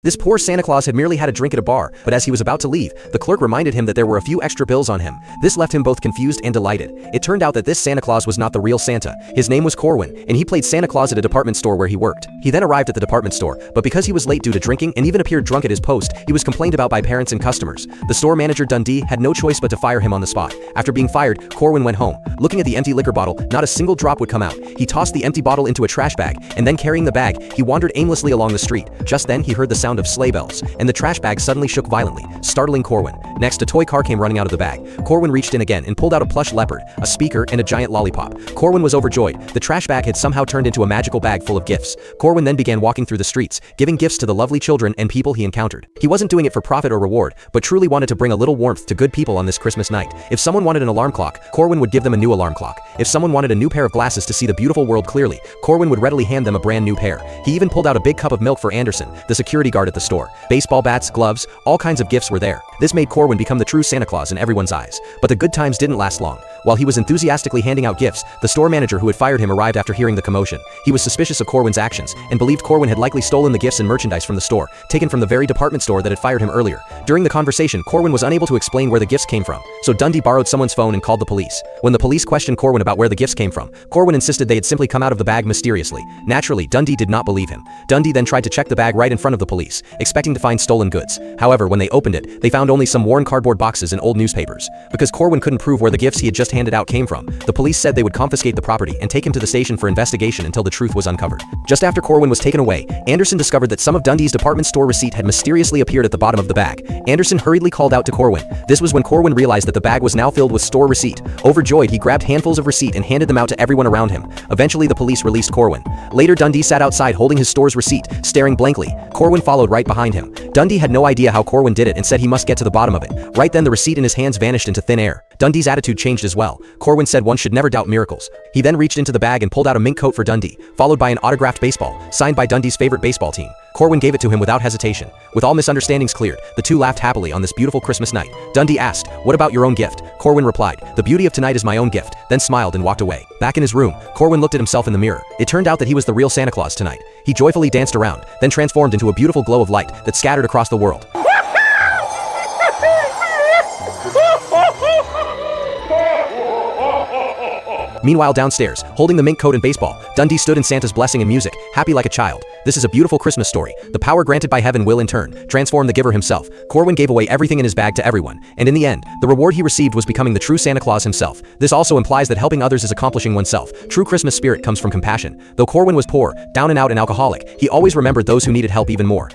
This poor Santa Claus had merely had a drink at a bar, but as he was about to leave, the clerk reminded him that there were a few extra bills on him. This left him both confused and delighted. It turned out that this Santa Claus was not the real Santa. His name was Corwin, and he played Santa Claus at a department store where he worked. He then arrived at the department store, but because he was late due to drinking and even appeared drunk at his post, he was complained about by parents and customers. The store manager Dundee had no choice but to fire him on the spot. After being fired, Corwin went home. Looking at the empty liquor bottle, not a single drop would come out. He tossed the empty bottle into a trash bag, and then carrying the bag, he wandered aimlessly along the street. Just then he heard the sound of sleigh bells, and the trash bag suddenly shook violently, startling Corwin. Next, a toy car came running out of the bag. Corwin reached in again and pulled out a plush leopard, a speaker, and a giant lollipop. Corwin was overjoyed. The trash bag had somehow turned into a magical bag full of gifts. Corwin then began walking through the streets, giving gifts to the lovely children and people he encountered. He wasn't doing it for profit or reward, but truly wanted to bring a little warmth to good people on this Christmas night. If someone wanted an alarm clock, Corwin would give them a new alarm clock. If someone wanted a new pair of glasses to see the beautiful world clearly, Corwin would readily hand them a brand new pair. He even pulled out a big cup of milk for Anderson, the security guard at the store. Baseball bats, gloves, all kinds of gifts were there. This made Corwin become the true Santa Claus in everyone's eyes. But the good times didn't last long. While he was enthusiastically handing out gifts, the store manager who had fired him arrived after hearing the commotion. He was suspicious of Corwin's actions, and believed Corwin had likely stolen the gifts and merchandise from the store, taken from the very department store that had fired him earlier. During the conversation, Corwin was unable to explain where the gifts came from, so Dundee borrowed someone's phone and called the police. When the police questioned Corwin about where the gifts came from, Corwin insisted they had simply come out of the bag mysteriously. Naturally, Dundee did not believe him. Dundee then tried to check the bag right in front of the police, expecting to find stolen goods. However, when they opened it, they found only some worn cardboard boxes and old newspapers. Because Corwin couldn't prove where the gifts he had just handed out came from, the police said they would confiscate the property and take him to the station for investigation until the truth was uncovered. Just after Corwin was taken away, Anderson discovered that some of Dundee's department store receipt had mysteriously appeared at the bottom of the bag. Anderson hurriedly called out to Corwin. This was when Corwin realized that the bag was now filled with store receipt. Overjoyed, he grabbed handfuls of receipt and handed them out to everyone around him. Eventually, the police released Corwin. Later, Dundee sat outside holding his store's receipt, staring blankly. Corwin followed right behind him. Dundee had no idea how Corwin did it and said he must get to the bottom of it. Right then, the receipt in his hands vanished into thin air. Dundee's attitude changed as well. Corwin said one should never doubt miracles. He then reached into the bag and pulled out a mink coat for Dundee, followed by an autographed baseball, signed by Dundee's favorite baseball team. Corwin gave it to him without hesitation. With all misunderstandings cleared, the two laughed happily on this beautiful Christmas night. Dundee asked, "What about your own gift?" Corwin replied, "The beauty of tonight is my own gift," then smiled and walked away. Back in his room, Corwin looked at himself in the mirror. It turned out that he was the real Santa Claus tonight. He joyfully danced around, then transformed into a beautiful glow of light that scattered across the world. Meanwhile, downstairs, holding the mink coat and baseball, Dundee stood in Santa's blessing and music, happy like a child. This is a beautiful Christmas story. The power granted by heaven will in turn transform the giver himself. Corwin gave away everything in his bag to everyone, and in the end, the reward he received was becoming the true Santa Claus himself. This also implies that helping others is accomplishing oneself. True Christmas spirit comes from compassion. Though Corwin was poor, down and out and alcoholic, he always remembered those who needed help even more.